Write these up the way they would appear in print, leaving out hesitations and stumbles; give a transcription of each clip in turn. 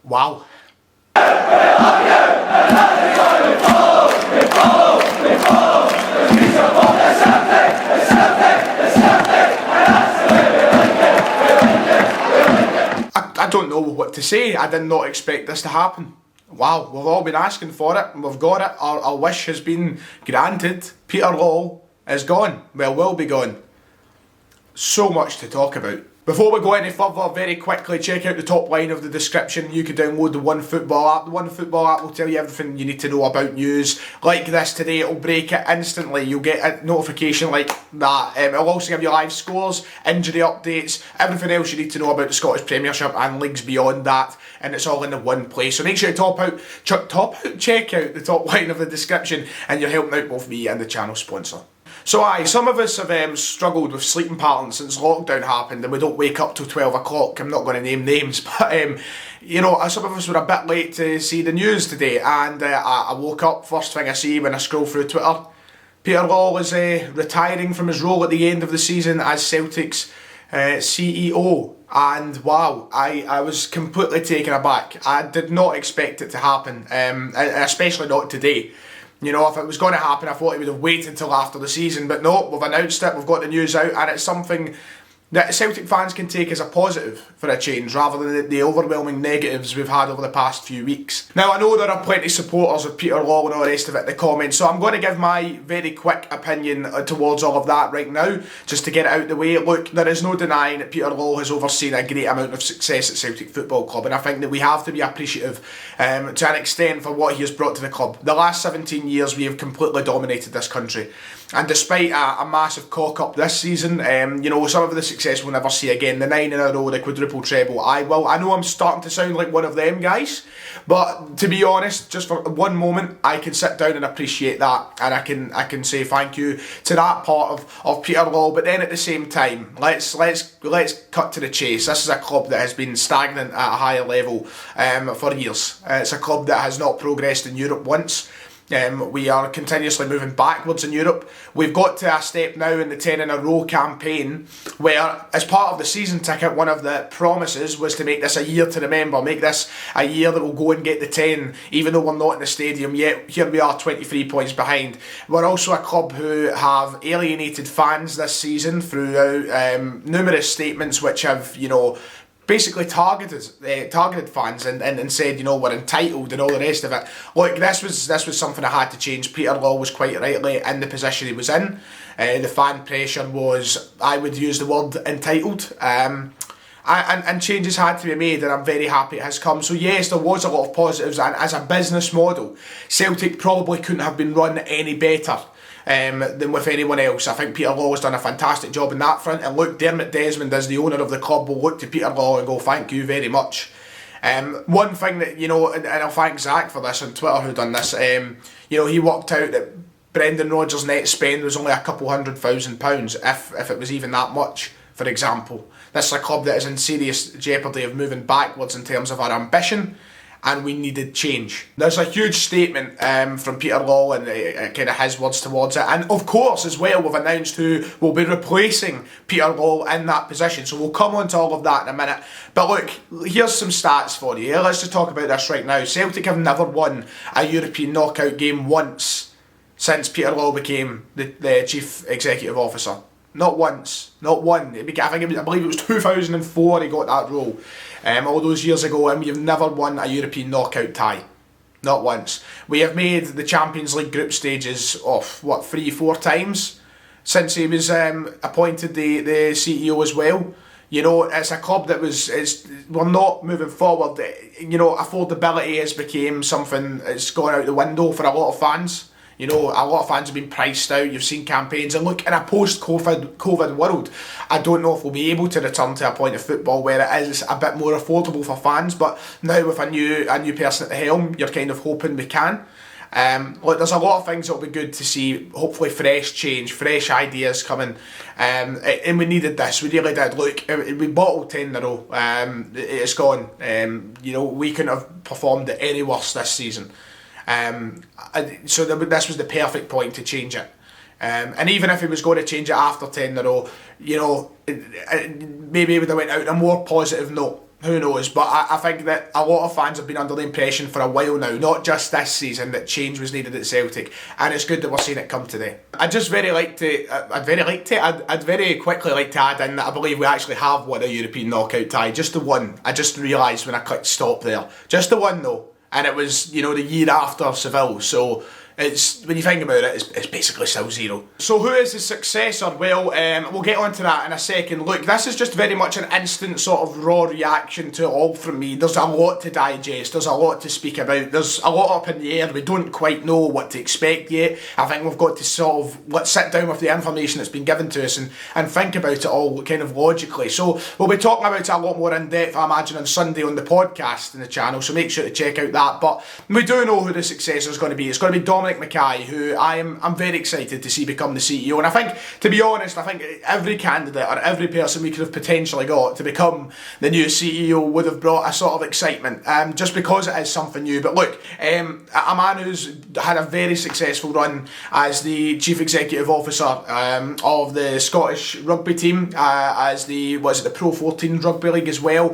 Wow. I don't know what to say. I did not expect this to happen. Wow, we've all been asking for it and we've got it. Our wish has been granted. Peter Lawwell is gone. Well, will be gone. So much to talk about. Before we go any further, very quickly, check out the top line of the description. You can download the One Football app. The One Football app will tell you everything you need to know about news. Like this today, it'll break it instantly. You'll get a notification like that. It'll also give you live scores, injury updates, everything else you need to know about the Scottish Premiership and leagues beyond that. And it's all in the one place. So make sure you check out the top line of the description, and you're helping out both me and the channel sponsor. So some of us have struggled with sleeping patterns since lockdown happened, and we don't wake up till 12 o'clock. I'm not going to name names, but you know, some of us were a bit late to see the news today, and I woke up, first thing I see when I scroll through Twitter, Peter Lawwell is retiring from his role at the end of the season as Celtic's CEO, and wow, I was completely taken aback. I did not expect it to happen, especially not today. You know, if it was going to happen, I thought he would have waited until after the season, but no, we've announced it, we've got the news out, and it's something that Celtic fans can take as a positive for a change, rather than the overwhelming negatives we've had over the past few weeks. Now, I know there are plenty of supporters of Peter Lawwell and all the rest of it in the comments, so I'm going to give my very quick opinion towards all of that right now, just to get it out of the way. Look, there is no denying that Peter Lawwell has overseen a great amount of success at Celtic Football Club, and I think that we have to be appreciative to an extent for what he has brought to the club. The last 17 years we have completely dominated this country, and despite a massive cock-up this season, you know, some of the success we'll never see again. The 9 in a row, the quadruple treble. I know I'm starting to sound like one of them guys, but to be honest, just for one moment, I can sit down and appreciate that, and I can say thank you to that part of Peter Lawwell. But then at the same time, let's cut to the chase. This is a club that has been stagnant at a higher level for years. It's a club that has not progressed in Europe once. We are continuously moving backwards in Europe. We've got to a step now in the 10 in a row campaign where, as part of the season ticket, one of the promises was to make this a year to remember, make this a year that we'll go and get the 10, even though we're not in the stadium yet. Here we are 23 points behind. We're also a club who have alienated fans this season throughout numerous statements which have, you know, basically targeted fans and said, you know, we're entitled and all the rest of it. Look, this was something that had to change. Peter Lawwell was quite rightly in the position he was in. The fan pressure was, I would use the word, entitled. And changes had to be made, and I'm very happy it has come. So yes, there was a lot of positives, and as a business model, Celtic probably couldn't have been run any better than with anyone else. I think Peter Lawwell has done a fantastic job in that front, and look, Dermot Desmond, as the owner of the club, will look to Peter Lawwell and go, thank you very much. One thing that, you know, and I'll thank Zach for this on Twitter who done this, you know, he worked out that Brendan Rodgers' net spend was only a couple £100,000, if it was even that much, for example. This is a club that is in serious jeopardy of moving backwards in terms of our ambition, and we needed change. There's a huge statement from Peter Lawwell and kind of his words towards it, and of course as well we've announced who will be replacing Peter Lawwell in that position, so we'll come on to all of that in a minute. But look, here's some stats for you. Let's just talk about this right now. Celtic have never won a European knockout game once since Peter Lawwell became the Chief Executive Officer. Not once, not one. I believe it was 2004 he got that role, all those years ago, and we have never won a European knockout tie. Not once. We have made the Champions League group stages of, what, 3-4 times since he was appointed the CEO as well. You know, it's a club that we're not moving forward. You know, affordability has become something that's gone out the window for a lot of fans. You know, a lot of fans have been priced out. You've seen campaigns, and look, in a post-COVID world, I don't know if we'll be able to return to a point of football where it is a bit more affordable for fans. But now with a new person at the helm, you're kind of hoping we can. Look, there's a lot of things that will be good to see. Hopefully, fresh change, fresh ideas coming, and we needed this. We really did. Look, we bottled 10 in a row. It's gone. You know, we couldn't have performed it any worse this season. So this was the perfect point to change it. And even if he was going to change it after 10 in a row, you know, maybe he would have went out on a more positive note. Who knows? But I think that a lot of fans have been under the impression for a while now, not just this season, that change was needed at Celtic, and it's good that we're seeing it come today. I'd very quickly like to add in that I believe we actually have won a European knockout tie, just the one. I just realised when I clicked stop there, just the one though, and it was, the year after Seville, so it's, when you think about it, it's basically still zero. So who is the successor? Well, we'll get onto that in a second. Look, this is just very much an instant sort of raw reaction to it all from me. There's a lot to digest, there's a lot to speak about, there's a lot up in the air, we don't quite know what to expect yet. I think we've got to sort of, let's sit down with the information that's been given to us and think about it all kind of logically. So we'll be talking about it a lot more in depth, I imagine, on Sunday on the podcast in the channel, so make sure to check out that. But we do know who the successor is going to be. It's going to be Dominic Mackay, who I'm very excited to see become the CEO, and I think, to be honest, I think every candidate or every person we could have potentially got to become the new CEO would have brought a sort of excitement, just because it is something new. But look, a man who's had a very successful run as the Chief Executive Officer of the Scottish rugby team, as the Pro 14 Rugby League as well.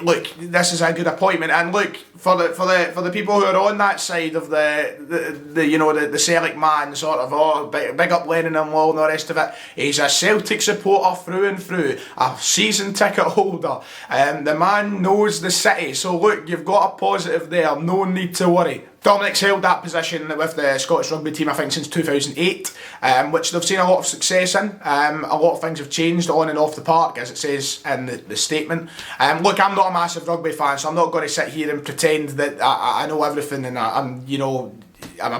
Look, this is a good appointment, and look, for the people who are on that side of the Celtic man, sort of, big up Lennon and Wall and all the rest of it, he's a Celtic supporter through and through, a season ticket holder, the man knows the city, so look, you've got a positive there, no need to worry. Dominic's held that position with the Scottish rugby team, I think, since 2008, which they've seen a lot of success in. A lot of things have changed on and off the park, as it says in the statement. Look, I'm not a massive rugby fan, so I'm not going to sit here and pretend that I know everything and I'm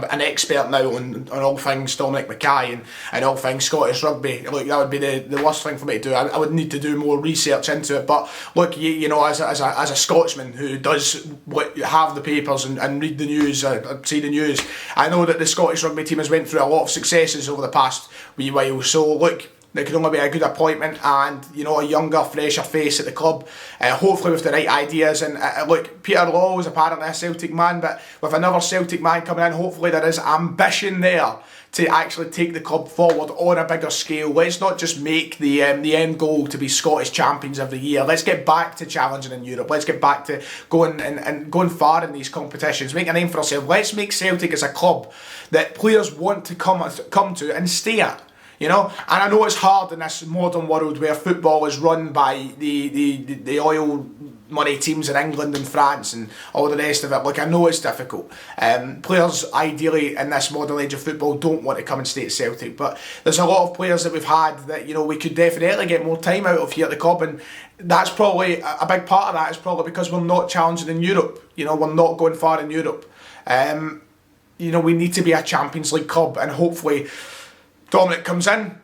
an expert now on all things Dominic Mackay and all things Scottish rugby. Look, that would be the worst thing for me to do. I would need to do more research into it. But look, as a Scotsman who does have the papers and read the news, see the news, I know that the Scottish rugby team has went through a lot of successes over the past wee while. So look, there could only be a good appointment, and a younger, fresher face at the club, hopefully with the right ideas. And look, Peter Lawwell is apparently a Celtic man, but with another Celtic man coming in, hopefully there is ambition there to actually take the club forward on a bigger scale. Let's not just make the end goal to be Scottish champions every year. Let's get back to challenging in Europe. Let's get back to going and going far in these competitions. Make a name for ourselves. Let's make Celtic as a club that players want to come to and stay at. And I know it's hard in this modern world where football is run by the oil money teams in England and France and all the rest of it. Look, I know it's difficult. Players ideally in this modern age of football don't want to come and stay at Celtic, but there's a lot of players that we've had that we could definitely get more time out of here at the club, and that's probably a big part of that is probably because we're not challenging in Europe. We're not going far in Europe. We need to be a Champions League club, and hopefully Dominic comes in.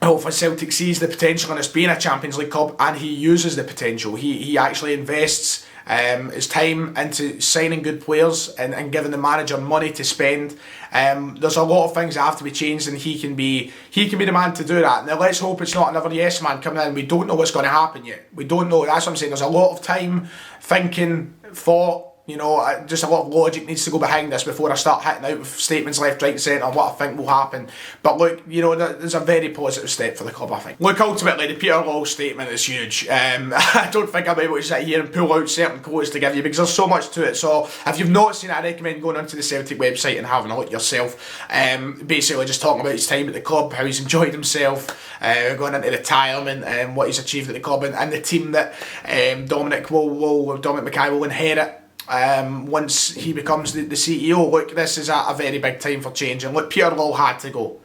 Hopefully Celtic sees the potential in us being a Champions League club, and he uses the potential. He actually invests his time into signing good players and giving the manager money to spend. There's a lot of things that have to be changed, and he can be the man to do that. Now let's hope it's not another yes man coming in. We don't know what's going to happen yet. We don't know. That's what I'm saying. There's a lot of time, thinking, thought. Just a lot of logic needs to go behind this before I start hitting out with statements left, right and centre on what I think will happen. But look, there's a very positive step for the club, I think. Look, ultimately, the Peter Lawwell statement is huge. I don't think I'll be able to sit here and pull out certain quotes to give you because there's so much to it. So if you've not seen it, I recommend going onto the Celtic website and having a look yourself. Basically just talking about his time at the club, how he's enjoyed himself, going into retirement, and what he's achieved at the club, and the team that Dominic Mackay will inherit once he becomes the CEO. Look, this is a very big time for change, and look, Peter Lawwell had to go.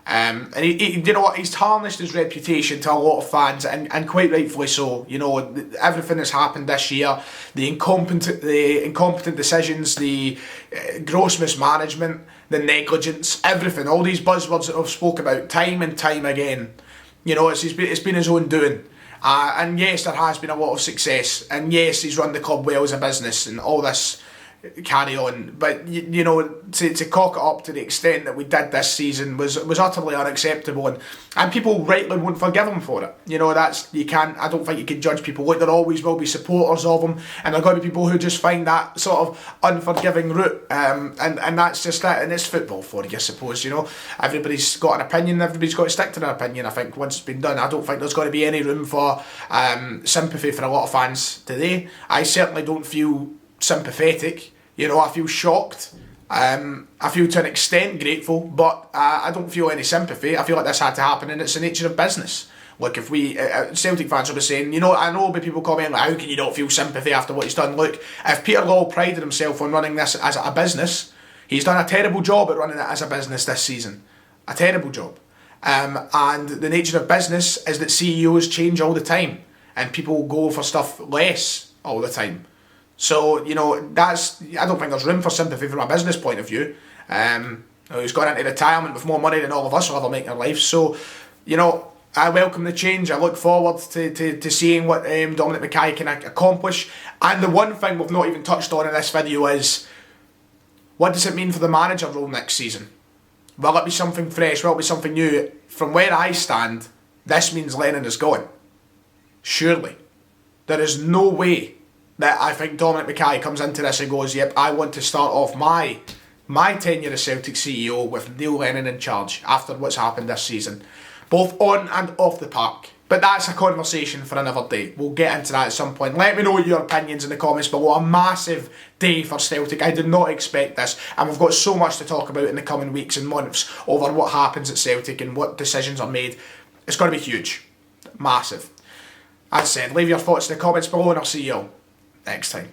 And he's tarnished his reputation to a lot of fans, and quite rightfully so. Everything that's happened this year, the incompetent decisions, the gross mismanagement, the negligence, everything, all these buzzwords that I've spoke about time and time again. It's been his own doing. And yes, there has been a lot of success, and yes, he's run the club well as a business, and all this carry on. But you know, to cock it up to the extent that we did this season was utterly unacceptable, and people rightly won't forgive him for it. You know, you can't. I don't think you can judge people. Look, there always will be supporters of him, and there are going to be people who just find that sort of unforgiving route. And that's just that, and it's football for you, I suppose. You know, everybody's got an opinion. Everybody's got to stick to their opinion. I think once it's been done, I don't think there's going to be any room for sympathy for a lot of fans today. I certainly don't feel sympathetic. You know, I feel shocked. I feel to an extent grateful, but I don't feel any sympathy. I feel like this had to happen, and it's the nature of business. Look, if we Celtic fans will be saying, you know, I know there'll be people commenting like, how can you not feel sympathy after what he's done? Look, if Peter Lawwell prided himself on running this as a business, he's done a terrible job at running it as a business this season. A terrible job. And the nature of business is that CEOs change all the time, and people go for stuff less all the time. So, you know, I don't think there's room for sympathy from a business point of view. He's gone into retirement with more money than all of us will ever make in our life. So, you know, I welcome the change. I look forward to seeing what Dominic Mackay can accomplish. And the one thing we've not even touched on in this video is, what does it mean for the manager role next season? Will it be something fresh? Will it be something new? From where I stand, this means Lennon is gone. Surely. There is no way that I think Dominic Mackay comes into this and goes, yep, I want to start off my tenure as Celtic CEO with Neil Lennon in charge after what's happened this season, both on and off the park. But that's a conversation for another day. We'll get into that at some point. Let me know your opinions in the comments below. A massive day for Celtic. I did not expect this, and we've got so much to talk about in the coming weeks and months over what happens at Celtic and what decisions are made. It's going to be huge. Massive. As said, leave your thoughts in the comments below, and I'll see you all next time.